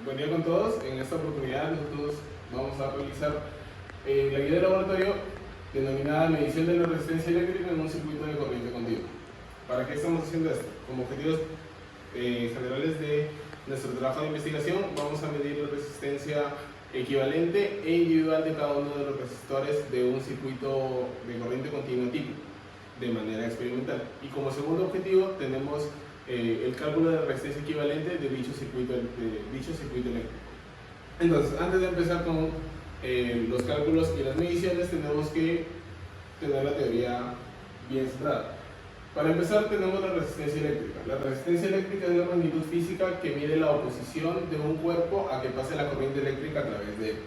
Buen día con todos. En esta oportunidad nosotros vamos a realizar la guía de laboratorio denominada medición de la resistencia eléctrica en un circuito de corriente continua. ¿Para qué estamos haciendo esto? Como objetivos generales de nuestro trabajo de investigación, vamos a medir la resistencia equivalente e individual de cada uno de los resistores de un circuito de corriente continua tipo, de manera experimental. Y como segundo objetivo tenemos el cálculo de la resistencia equivalente de dicho circuito eléctrico. Entonces, antes de empezar con los cálculos y las mediciones, tenemos que tener la teoría bien centrada. Para empezar, tenemos la resistencia eléctrica. La resistencia eléctrica es la magnitud física que mide la oposición de un cuerpo a que pase la corriente eléctrica a través de él.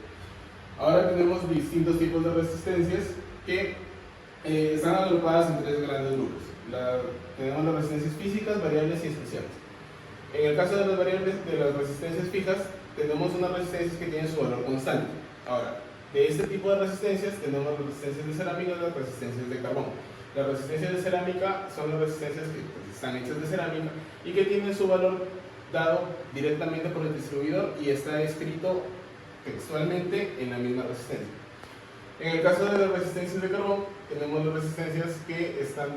Ahora tenemos distintos tipos de resistencias que están agrupadas en tres grandes grupos. Tenemos las resistencias físicas, variables y especiales. En el caso de las variables, de las resistencias fijas, tenemos unas resistencias que tienen su valor constante. Ahora, de este tipo de resistencias tenemos las resistencias de cerámica y las resistencias de carbón. Las resistencias de cerámica son las resistencias que están hechas de cerámica y que tienen su valor dado directamente por el distribuidor y está escrito textualmente en la misma resistencia. En el caso de las resistencias de carbón, tenemos las resistencias que están,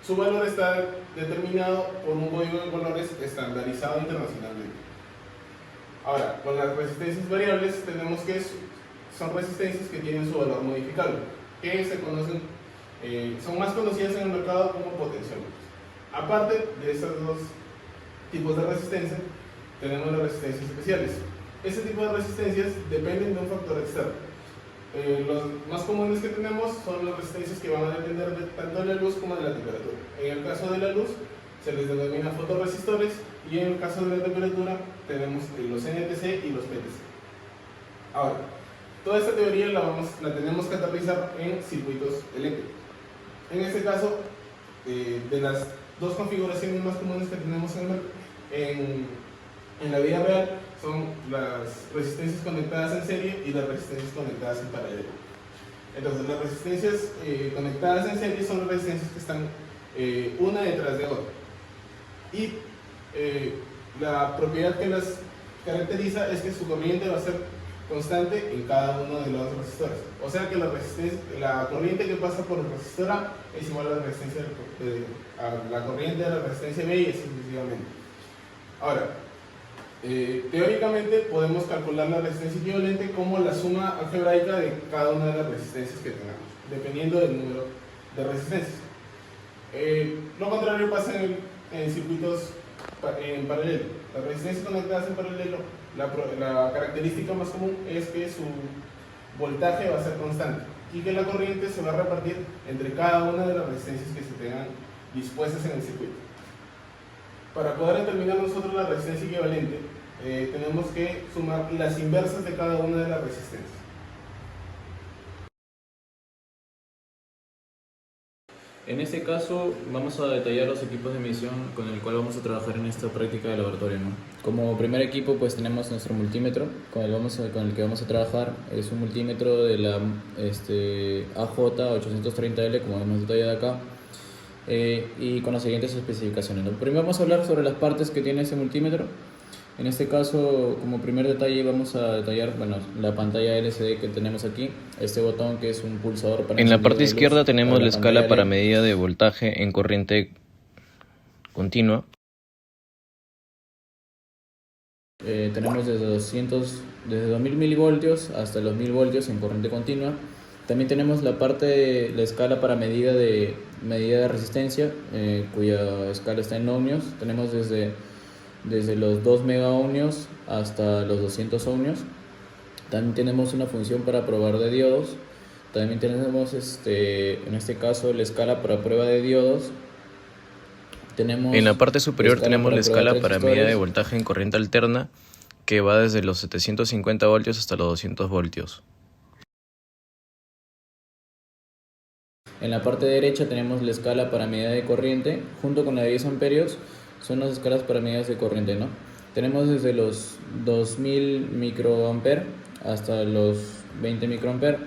su valor está determinado por un código de colores estandarizado internacionalmente. Ahora, con las resistencias variables tenemos que son resistencias que tienen su valor modificable, que se conocen, son más conocidas en el mercado como potenciómetros. Aparte de estos dos tipos de resistencia, tenemos las resistencias especiales. Este tipo de resistencias dependen de un factor externo. Los más comunes que tenemos son las resistencias que van a depender tanto de la luz como de la temperatura. En el caso de la luz se les denomina fotorresistores y en el caso de la temperatura tenemos los NTC y los PTC. Ahora, toda esta teoría la tenemos que aterrizar en circuitos eléctricos. En este caso, de las dos configuraciones más comunes que tenemos en la vida real son las resistencias conectadas en serie y las resistencias conectadas en paralelo. Entonces, las resistencias conectadas en serie son las resistencias que están una detrás de otra. Y la propiedad que las caracteriza es que su corriente va a ser constante en cada uno de los resistores. O sea que la corriente que pasa por el resistor A es igual a la corriente de la resistencia B y así sucesivamente. Ahora, teóricamente podemos calcular la resistencia equivalente como la suma algebraica de cada una de las resistencias que tengamos, dependiendo del número de resistencias. Lo contrario pasa en circuitos en paralelo. Las resistencias conectadas en paralelo, la característica más común es que su voltaje va a ser constante y que la corriente se va a repartir entre cada una de las resistencias que se tengan dispuestas en el circuito. Para poder determinar nosotros la resistencia equivalente, tenemos que sumar las inversas de cada una de las resistencias. En este caso vamos a detallar los equipos de medición con el cual vamos a trabajar en esta práctica de laboratorio, ¿no? Como primer equipo pues tenemos nuestro multímetro con el que vamos a trabajar. Es un multímetro de la AJ830L, como hemos detallado acá, y con las siguientes especificaciones, ¿no? Primero vamos a hablar sobre las partes que tiene ese multímetro. En este caso, como primer detalle, vamos a detallar la pantalla LCD que tenemos aquí, este botón que es un pulsador para... En la parte izquierda tenemos la escala para medida de voltaje en corriente continua. Tenemos desde 2000 milivoltios hasta los 1000 voltios en corriente continua. También tenemos la escala para medida de resistencia, cuya escala está en ohmios. Tenemos desde los 2 megaohmios hasta los 200 ohmios. También tenemos una función para probar de diodos. También tenemos en este caso la escala para prueba de diodos. En la parte superior tenemos la escala para medida de voltaje en corriente alterna, que va desde los 750 voltios hasta los 200 voltios. En la parte derecha tenemos la escala para medida de corriente, junto con la de 10 amperios. Son las escalas para medidas de corriente, ¿no? Tenemos desde los 2000 microamperes hasta los 20 microamperes.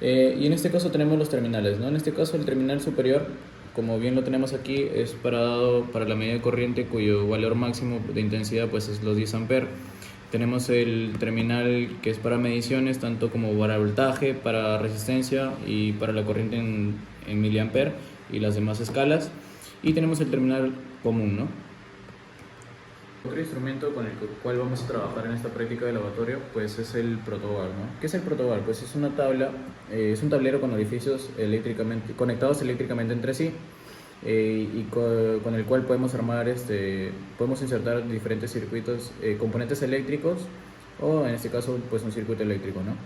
Y en este caso tenemos los terminales, ¿no? En este caso el terminal superior como bien lo tenemos aquí, es para la medida de corriente cuyo valor máximo de intensidad pues es los 10 amperes. Tenemos el terminal que es para mediciones, tanto como para voltaje, para resistencia y para la corriente en miliamper y las demás escalas. Y tenemos el terminal común, ¿no? Otro instrumento con el cual vamos a trabajar en esta práctica de laboratorio pues es el protobar, ¿no? ¿Qué es el protobar? Pues es una tabla, es un tablero con orificios conectados eléctricamente entre sí, y con el cual podemos armar, podemos insertar diferentes circuitos, componentes eléctricos, o en este caso pues un circuito eléctrico, ¿no?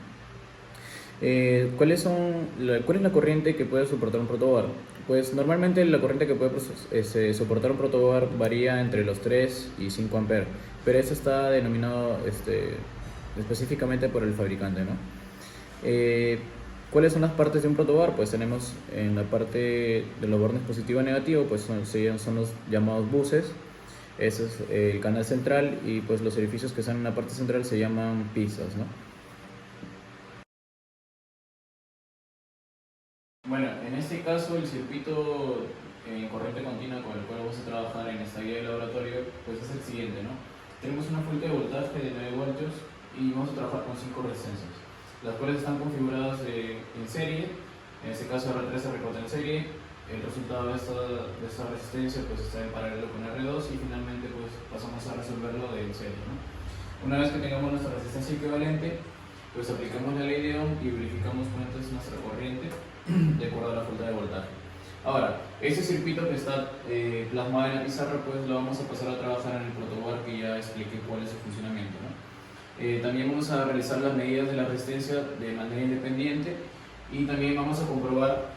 ¿Cuál es la corriente que puede soportar un protobar? Pues normalmente la corriente que puede soportar un protobar varía entre los 3 y 5 amperes, pero eso está denominado específicamente por el fabricante, ¿no? ¿Cuáles son las partes de un protobar? Pues tenemos en la parte de los bornes positivo y negativo, pues son los llamados buses. Ese es el canal central, y pues los orificios que están en la parte central se llaman pistas, ¿no? Bueno, en este caso el circuito en corriente continua con el cual vamos a trabajar en esta guía de laboratorio pues es el siguiente, ¿no? Tenemos una fuente de voltaje de 9 voltios y vamos a trabajar con 5 resistencias, las cuales están configuradas en serie. En este caso R3 se recorta en serie, el resultado de esta resistencia pues está en paralelo con R2, y finalmente pues pasamos a resolverlo en serie, ¿no? Una vez que tengamos nuestra resistencia equivalente, pues aplicamos la ley de Ohm y verificamos cuánto es nuestra corriente de acuerdo a la fuente de voltaje. Ahora, ese circuito que está plasmado en la pizarra, pues lo vamos a pasar a trabajar en el protobar, que ya expliqué cuál es su funcionamiento, ¿no? También vamos a realizar las medidas de la resistencia de manera independiente, y también vamos a comprobar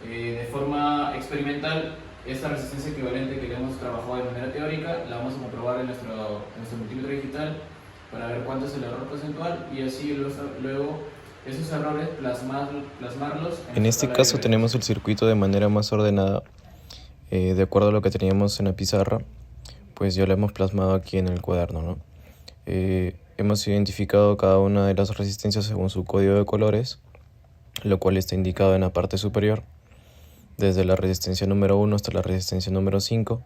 de forma experimental esta resistencia equivalente que ya hemos trabajado de manera teórica. La vamos a comprobar en nuestro multímetro digital para ver cuánto es el error porcentual, y así luego esos errores plasmarlos En este caso tenemos el circuito de manera más ordenada, de acuerdo a lo que teníamos en la pizarra, pues ya lo hemos plasmado aquí en el cuaderno, ¿no? Hemos identificado cada una de las resistencias según su código de colores, lo cual está indicado en la parte superior, desde la resistencia número 1 hasta la resistencia número 5.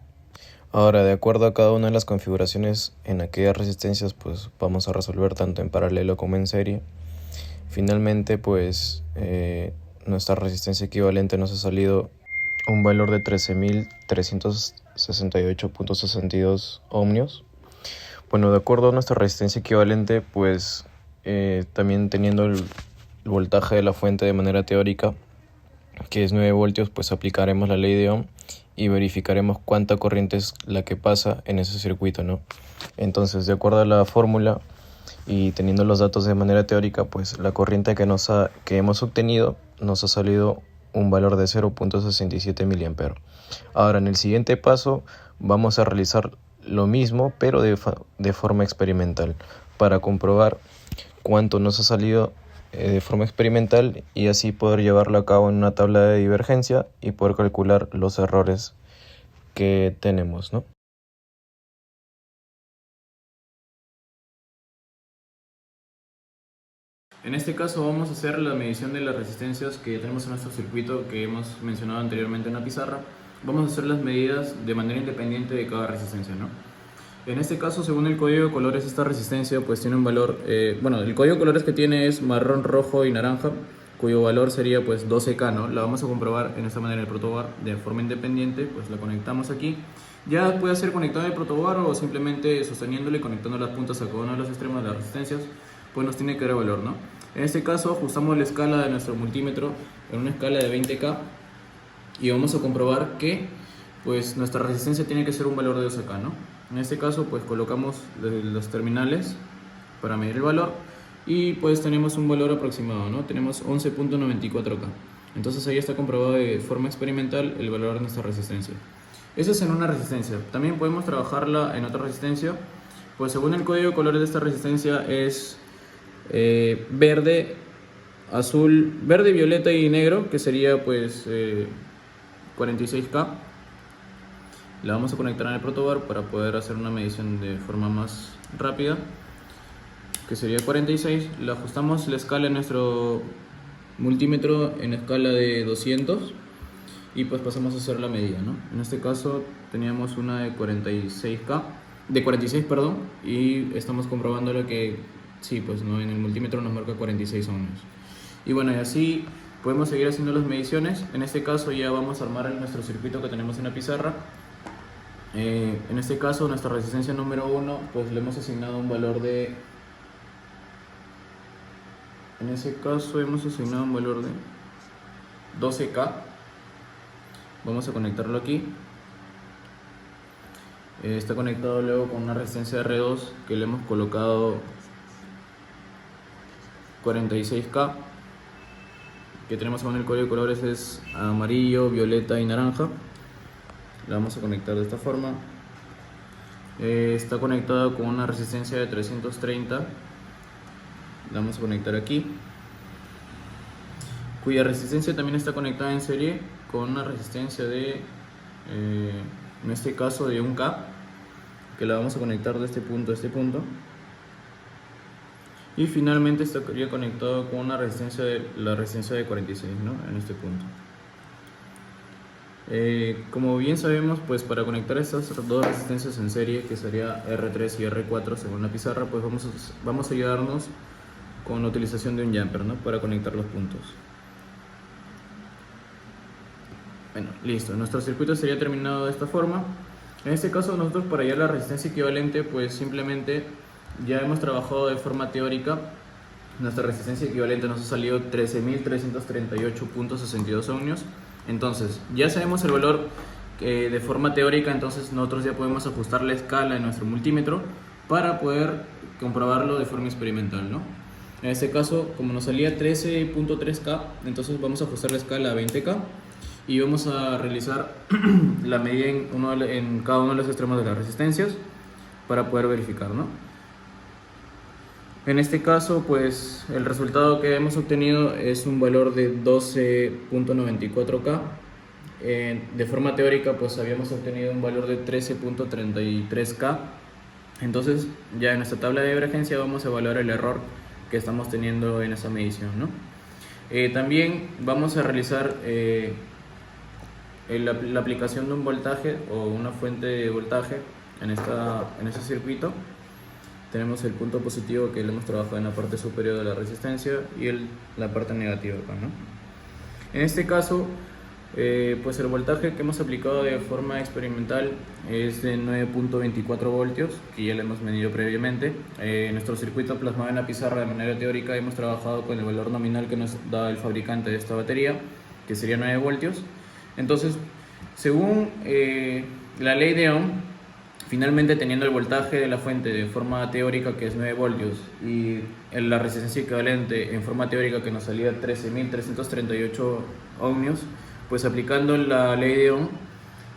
Ahora, de acuerdo a cada una de las configuraciones en aquellas resistencias, pues vamos a resolver tanto en paralelo como en serie. Finalmente, pues nuestra resistencia equivalente nos ha salido un valor de 13.368.62 ohmios. Bueno, de acuerdo a nuestra resistencia equivalente, pues también teniendo el voltaje de la fuente de manera teórica, que es 9 voltios, pues aplicaremos la ley de Ohm y verificaremos cuánta corriente es la que pasa en ese circuito, ¿no? Entonces, de acuerdo a la fórmula y teniendo los datos de manera teórica, pues la corriente que hemos obtenido nos ha salido un valor de 0.67 mA. Ahora, en el siguiente paso vamos a realizar lo mismo, pero de forma experimental, para comprobar cuánto nos ha salido de forma experimental, y así poder llevarlo a cabo en una tabla de divergencia y poder calcular los errores que tenemos, ¿no? En este caso vamos a hacer la medición de las resistencias que tenemos en nuestro circuito que hemos mencionado anteriormente en la pizarra. Vamos a hacer las medidas de manera independiente de cada resistencia, ¿no? En este caso, según el código de colores, esta resistencia pues tiene un valor, el código de colores que tiene es marrón, rojo y naranja, cuyo valor sería pues 12K, ¿no? La vamos a comprobar en esta manera en el protobar de forma independiente, pues la conectamos aquí. Ya puede ser conectado en el protobar o simplemente sosteniéndole y conectando las puntas a cada uno de los extremos de las resistencias, pues nos tiene que dar el valor, ¿no? En este caso ajustamos la escala de nuestro multímetro en una escala de 20K y vamos a comprobar que pues nuestra resistencia tiene que ser un valor de 12K, ¿no? En este caso pues colocamos los terminales para medir el valor y pues tenemos un valor aproximado, ¿no? Tenemos 11.94K. Entonces ahí está comprobado de forma experimental el valor de nuestra resistencia. Eso es en una resistencia. También podemos trabajarla en otra resistencia. Pues según el código de colores de esta resistencia es verde, azul, verde, violeta y negro, que sería pues 46K. La vamos a conectar en el protobar para poder hacer una medición de forma más rápida, que sería 46. Le ajustamos la escala en nuestro multímetro en escala de 200 y pues pasamos a hacer la medida, ¿no? En este caso teníamos una de 46, perdón, y estamos comprobando lo que sí, pues no, en el multímetro nos marca 46 ohmios. Y bueno, y así podemos seguir haciendo las mediciones. En este caso ya vamos a armar nuestro circuito que tenemos en la pizarra. En este caso nuestra resistencia número 1 pues le hemos asignado un valor de... En ese caso hemos asignado un valor de 12K. Vamos a conectarlo aquí. Está conectado luego con una resistencia de R2 que le hemos colocado 46K, que tenemos aún el código de colores es amarillo, violeta y naranja. La vamos a conectar de esta forma. Está conectada con una resistencia de 330. La vamos a conectar aquí, cuya resistencia también está conectada en serie con una resistencia de en este caso de 1K, que la vamos a conectar de este punto a este punto. Y finalmente estaría conectado con una resistencia la resistencia de 46, ¿no? En este punto. Como bien sabemos, pues para conectar estas dos resistencias en serie, que sería R3 y R4 según la pizarra, pues vamos a ayudarnos con la utilización de un jumper, ¿no? Para conectar los puntos. Bueno, listo, nuestro circuito sería terminado de esta forma. En este caso nosotros, para hallar la resistencia equivalente, pues simplemente ya hemos trabajado de forma teórica. Nuestra resistencia equivalente nos ha salido 13.338.62 ohmios. Entonces ya sabemos el valor de forma teórica, entonces nosotros ya podemos ajustar la escala en nuestro multímetro para poder comprobarlo de forma experimental, ¿no? En este caso, como nos salía 13.3K, entonces vamos a ajustar la escala a 20K y vamos a realizar la medida en cada uno de los extremos de las resistencias para poder verificar, ¿no? En este caso, pues el resultado que hemos obtenido es un valor de 12.94K. De forma teórica, pues habíamos obtenido un valor de 13.33K. Entonces, ya en nuestra tabla de divergencia vamos a evaluar el error que estamos teniendo en esa medición, ¿no? También vamos a realizar la aplicación de un voltaje o una fuente de voltaje en ese circuito. Tenemos el punto positivo que lo hemos trabajado en la parte superior de la resistencia y la parte negativa acá, ¿no? En este caso, pues el voltaje que hemos aplicado de forma experimental es de 9.24 voltios, que ya lo hemos medido previamente. Nuestro circuito plasmado en la pizarra de manera teórica hemos trabajado con el valor nominal que nos da el fabricante de esta batería, que sería 9 voltios. Entonces, según la ley de Ohm, finalmente, teniendo el voltaje de la fuente de forma teórica, que es 9 voltios, y la resistencia equivalente en forma teórica que nos salía 13.338 ohmios, pues aplicando la ley de Ohm,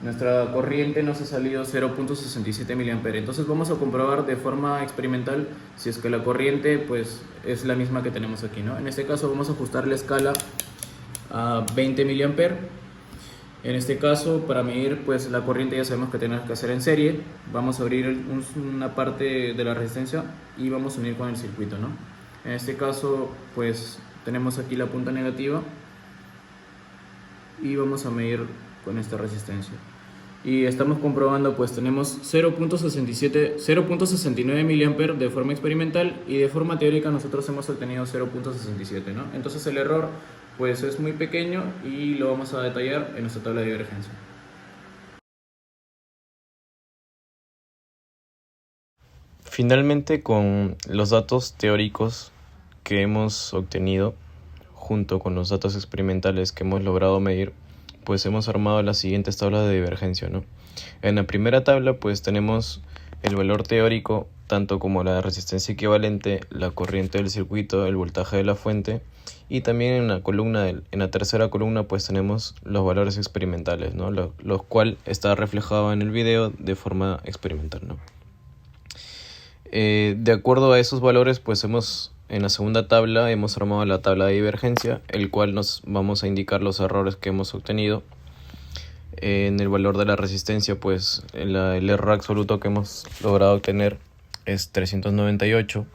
nuestra corriente nos ha salido 0.67 mA. Entonces vamos a comprobar de forma experimental si es que la corriente pues es la misma que tenemos aquí, ¿no? En este caso vamos a ajustar la escala a 20 mA. En este caso, para medir pues la corriente ya sabemos que tenemos que hacer en serie. Vamos a abrir una parte de la resistencia y vamos a unir con el circuito, ¿no? En este caso, pues tenemos aquí la punta negativa y vamos a medir con esta resistencia. Y estamos comprobando, pues tenemos 0.69 mA de forma experimental y de forma teórica nosotros hemos obtenido 0.67, ¿no? Entonces el error pues es muy pequeño y lo vamos a detallar en nuestra tabla de divergencia. Finalmente, con los datos teóricos que hemos obtenido, junto con los datos experimentales que hemos logrado medir, pues hemos armado las siguientes tablas de divergencia, ¿no? En la primera tabla pues tenemos el valor teórico, tanto como la resistencia equivalente, la corriente del circuito, el voltaje de la fuente, y también en la tercera columna pues tenemos los valores experimentales, ¿no? Los cual está reflejado en el video de forma experimental, ¿no? De acuerdo a esos valores pues en la segunda tabla hemos armado la tabla de divergencia, el cual nos vamos a indicar los errores que hemos obtenido. En el valor de la resistencia pues el error absoluto que hemos logrado obtener es 398.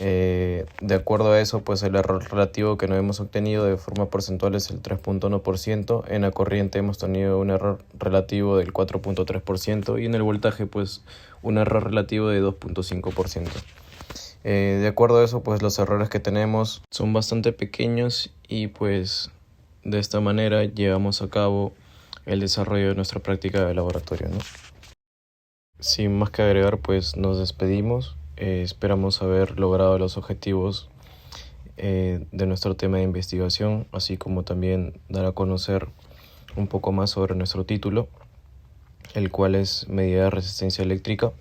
De acuerdo a eso, pues el error relativo que no hemos obtenido de forma porcentual es el 3.1%. En la corriente hemos tenido un error relativo del 4.3% y en el voltaje pues un error relativo de 2.5%. De acuerdo a eso, pues los errores que tenemos son bastante pequeños y pues de esta manera llevamos a cabo el desarrollo de nuestra práctica de laboratorio, ¿no? Sin más que agregar, pues nos despedimos. Esperamos haber logrado los objetivos de nuestro tema de investigación, así como también dar a conocer un poco más sobre nuestro título, el cual es Medida de Resistencia Eléctrica.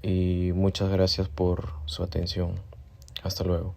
Y muchas gracias por su atención. Hasta luego.